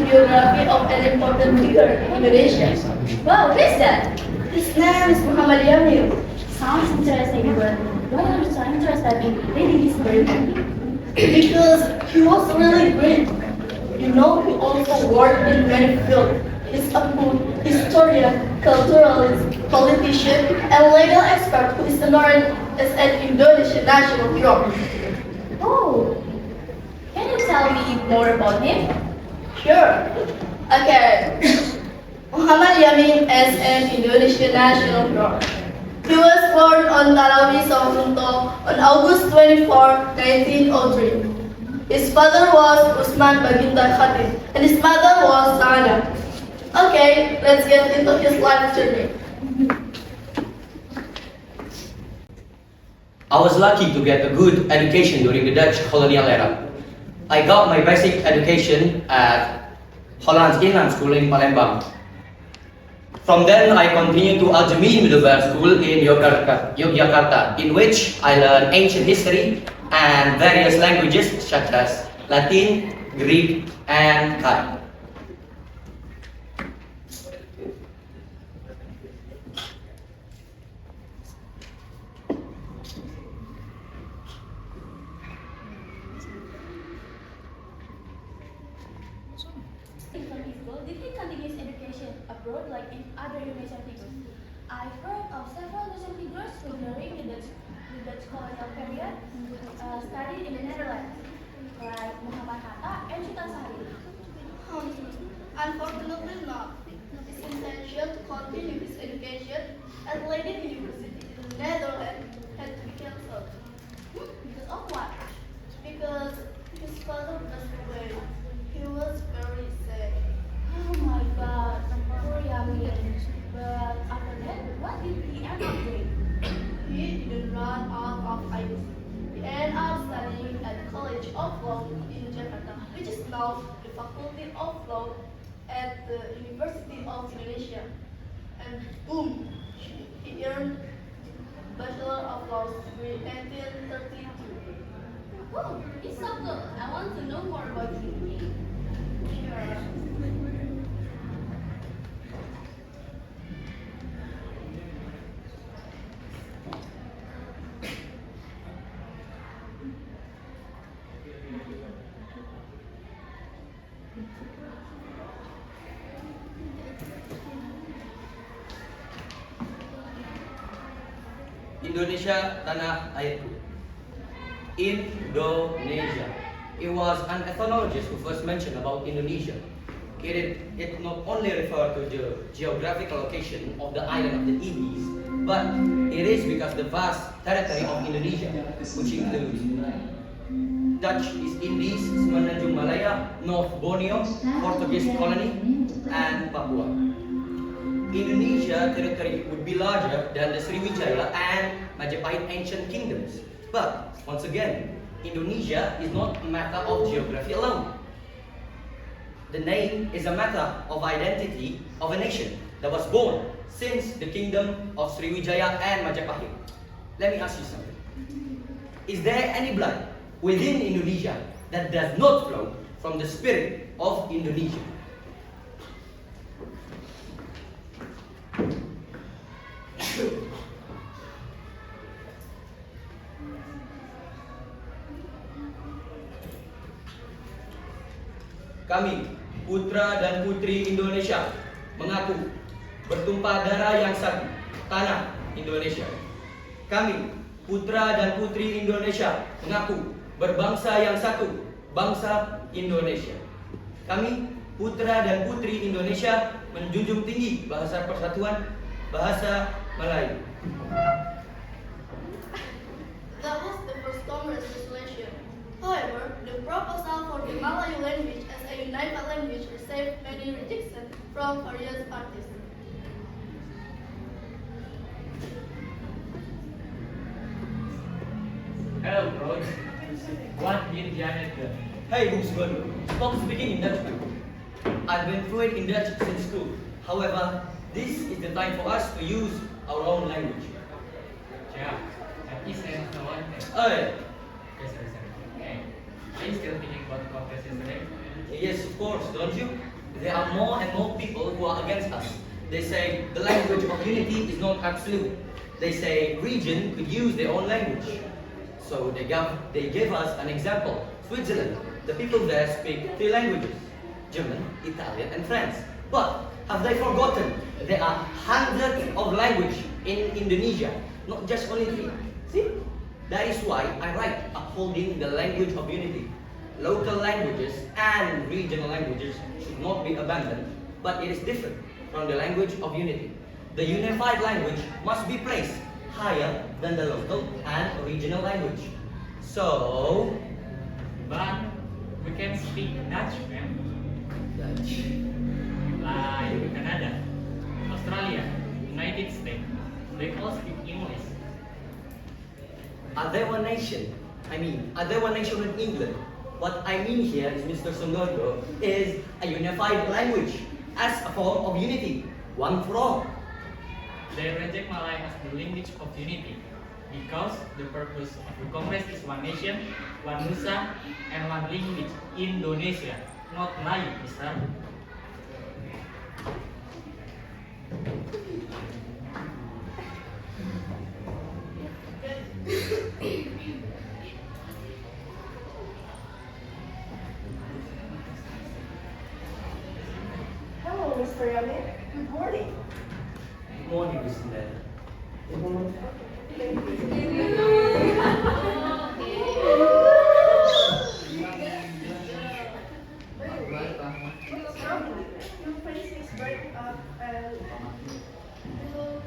biography of an important figure in Indonesia. Wow, who is that? His name is Muhammad Yamin. Sounds interesting, but why are you so interested in reading his biography? Because he was really great. You know, he also worked in many fields. He's a good historian, culturalist, politician, and legal expert who is honored as an Indonesian national hero. Oh, can you tell me more about him? Sure. Okay. Muhammad Yamin is an Indonesian national hero. He was born on Talawi, Samakunto on August 24, 1903. His father was Usman Baginda Khatib and his mother was Sana. Okay, let's get into his life journey. I was lucky to get a good education during the Dutch colonial era. I got my basic education at Holland's Inland School in Palembang. From then, I continued to Aljamin Middle School in Yogyakarta, in which I learned ancient history and various languages such as Latin, Greek, and Thai. From his school, did he continue his education abroad like in other Indonesian figures? I've heard of several Indonesian figures who during the Dutch colonial period studied in the Netherlands, like Muhammad Hatta and Sultan Sahari. Unfortunately not. His intention to continue his education at Leiden University in the Netherlands had to be cancelled. Because of what? Because his father passed away. He was very sick. Oh my god, poor Yamin. But after that, what did he end up doing? He didn't run out of ideas. He ended up studying at the College of Law in Jakarta, which is now the Faculty of Law at the University of Indonesia. And boom, he earned Bachelor of Laws degree in 1932. Oh, he's so good. I want to know more about him. Sure. Indonesia, tanah airku. Indonesia. It was an ethnologist who first mentioned about Indonesia. It not only referred to the geographical location of the island of the Indies, but it is because the vast territory of Indonesia, which includes Dutch East Indies, Semenanjung Malaya, North Borneo, Portuguese colony, and Papua. Indonesia territory would be larger than the Sriwijaya and Majapahit ancient kingdoms. But once again, Indonesia is not a matter of geography alone. The name is a matter of identity of a nation that was born since the kingdom of Sriwijaya and Majapahit. Let me ask you something. Is there any blood within Indonesia that does not flow from the spirit of Indonesia? Kami, putra dan putri Indonesia, mengaku bertumpah darah yang satu, tanah Indonesia. Kami, putra dan putri Indonesia, mengaku berbangsa yang satu, bangsa Indonesia. Kami, putra dan putri Indonesia, menjunjung tinggi bahasa persatuan, bahasa Melayu. That was the first Congress resolution. However, the proposal for the Malayu language as a unified language received many rejections from various parties. Hello, bro. What did Janet do? Hey, Boomsman, stop speaking in Dutch. I've been fluent in Dutch since school. However, this is the time for us to use our own language. Yeah, that is no one thing. Hey, Okay, sorry. Hey, are you still thinking about the conference yesterday? yes, of course, don't you? there are more and more people who are against us. They say the language of unity is not absolute. They say region could use their own language. So they gave us an example. Switzerland, the people there speak 3 languages: German, Italian, and French. But have they forgotten there are hundreds of languages in Indonesia, not just only 3? See? That is why I write upholding the language of unity. Local languages and regional languages should not be abandoned, but it is different from the language of unity. The unified language must be placed higher than the local and regional language. So, But we can speak Dutch, man. Dutch. Like Canada, Australia, United States. They all speak English. Are there one nation? Are there one nation in England? What I mean here is Mr. Sondodo is a unified language as a form of unity, one for all. They reject Malay as the language of unity because the purpose of the Congress is one nation, one Nusa, and one language, Indonesia, not Melayu, mister. Hello, Mr. Yamin. Good morning. Good morning, Mr. Ned. What's wrong? Your face is bright up and you look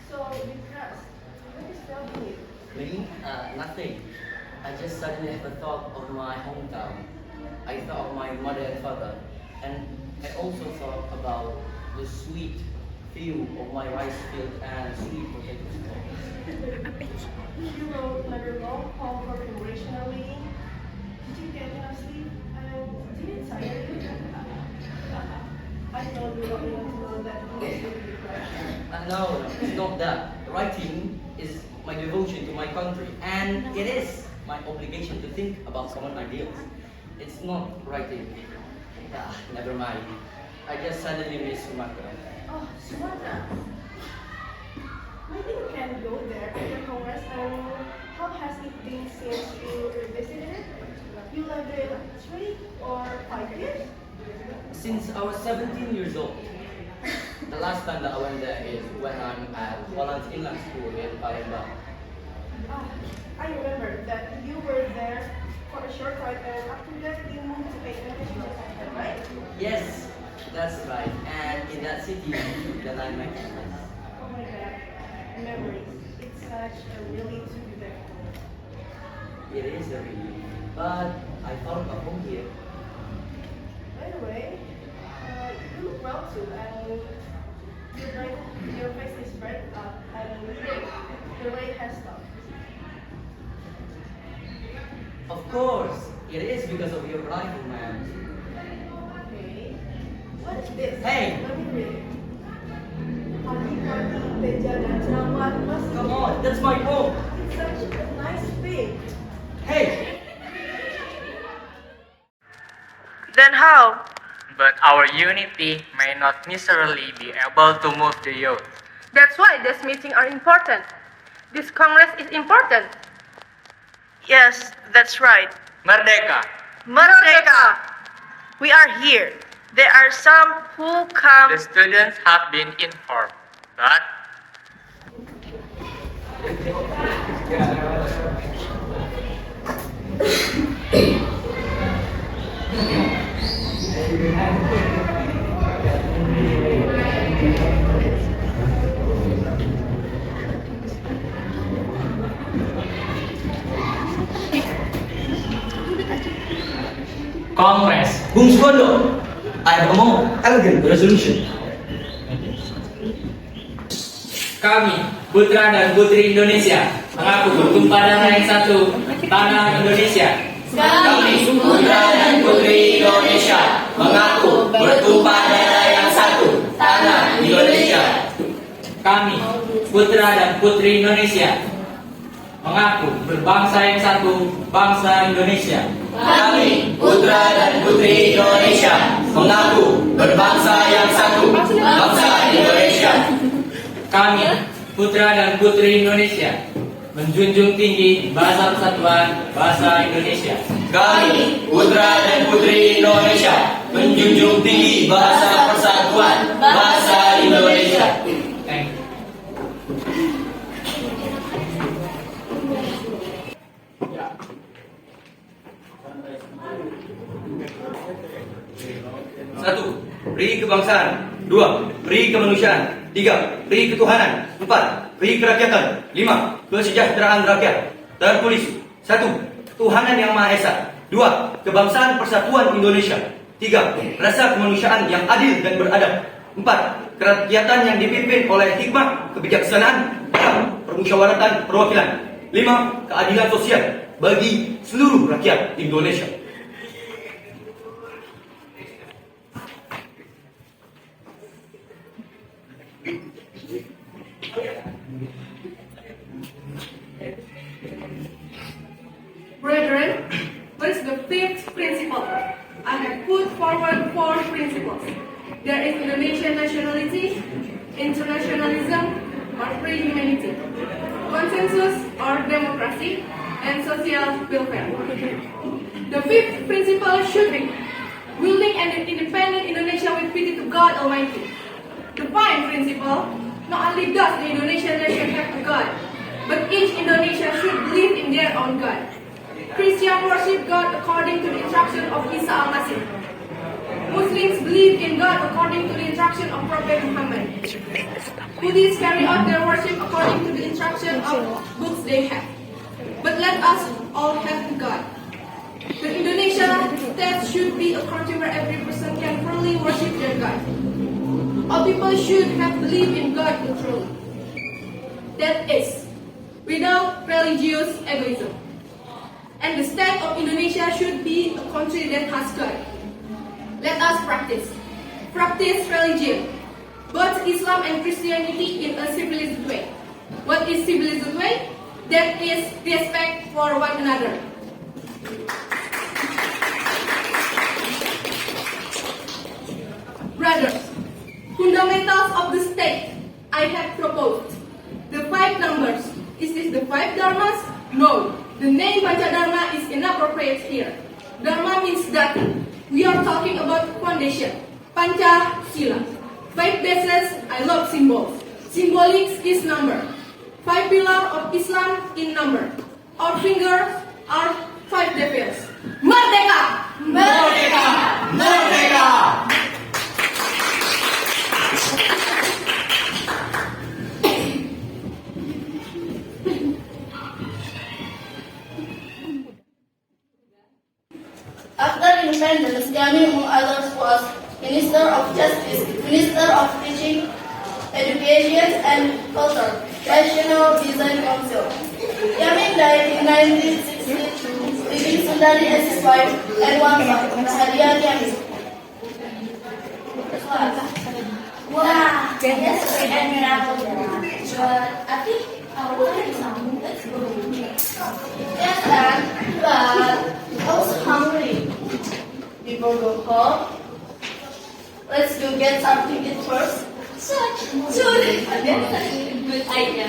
so depressed. What is wrong with you? Me? Nothing. I just suddenly have a thought of my hometown. I thought of my mother and father, and I also thought about the sweet view of my rice field and sweet potato stalls. You wrote another long call for congressional meeting. Did you get enough sleep? And did it tire you? I told you not enough to know that you was really depressed. No, it's not that. Writing is my devotion to my country, and it is my obligation to think about common ideals. It's not writing. Never mind. I just suddenly miss Sumatra. Oh, Sumatra. Maybe you can go there after Congress and how has it been since you visited it? You lived there like 3 or 5 years? Since I was 17 years old. The last time that I went there is when I'm at Holland's Inland School in Palembang. Ah, I remember that you were there for a short time and after that you moved to English, right? Yes, that's right. And in that city that I met. Oh my god, memories. It's such a relief to be back home. It is a relief. But I found a home here. By the way, you look well too and your face is bright up and the rain has stopped. Of course, it is because of your writing, man. Okay. What is this? Hey! Let me read it. Pagi-pagi beja dan ceramah masjid. Come on, that's my home. It's such a nice thing. Hey! Then how? But our unity may not necessarily be able to move the youth. That's why these meetings are important. This Congress is important. Yes, that's right. Merdeka! Merdeka! We are here. There are some who come. The students have been informed, but Congress. Bung Sukondo, I have a more elegant resolution. Kami, putra dan putri Indonesia, mengaku bertumpah darah yang satu, tanah Indonesia. Kami, putra dan putri Indonesia, mengaku bertumpah darah yang satu, tanah Indonesia. Kami, putra dan putri Indonesia, mengaku berbangsa yang satu, bangsa Indonesia. Kami, putra dan putri Indonesia, mengaku berbangsa yang satu, bangsa Indonesia. Kami, putra dan putri Indonesia, menjunjung tinggi bahasa persatuan bahasa Indonesia. Kami, putra dan putri Indonesia, menjunjung tinggi bahasa persatuan bahasa Indonesia. Thank you. Satu, beri kebangsaan. Dua, beri kemanusiaan. Tiga, beri ketuhanan. Empat, beri kerakyatan. Lima, kesejahteraan rakyat. Tertulis. Satu, ketuhanan yang Maha Esa. Dua, kebangsaan persatuan Indonesia. Tiga, rasa kemanusiaan yang adil dan beradab. Empat, kerakyatan yang dipimpin oleh hikmah, kebijaksanaan, dan permusyawaratan perwakilan. Lima, keadilan sosial bagi seluruh rakyat Indonesia. Brethren, what is the fifth principle? I have put forward four principles. There is Indonesian nationality, internationalism, or free humanity, consensus or democracy, and social welfare. The fifth principle should be building an independent Indonesia with pity to God Almighty. The fifth principle, not only does the Indonesian nation have a God, but each Indonesia should believe in their own God. Christians worship God according to the instruction of Isa al-Masih. Muslims believe in God according to the instruction of Prophet Muhammad. Buddhists carry out their worship according to the instruction of books they have. But let us all have God. The Indonesia state should be a country where every person can fully worship their God. All people should have believed in God truly. That is, without religious egoism. And the state of Indonesia should be a country that has God. Let us practice religion, both Islam and Christianity, in a civilized way. What is civilized way? That is respect for one another. Brothers, fundamentals of the state I have proposed. The 5 numbers. Is this the 5 dharmas? No. The name Panchadharma is inappropriate here. Dharma means dati. We are talking about foundation. Pancha Sila. 5 bases, I love symbols. Symbolics is number. 5 pillars of Islam in number. Our fingers are 5 devils. Merdeka! Merdeka! Merdeka! After independence, Yamin, among others, was Minister of Justice, Minister of Teaching, Education and Culture, National Design Council. Yamin died in 1962, leaving Sundari as his wife and one son, Hadian Yamin. Wow, that's great and memorable. But I think our water is something that's good. Yes, but also hungry. Before go home, let's go get something to eat first. Such a good idea.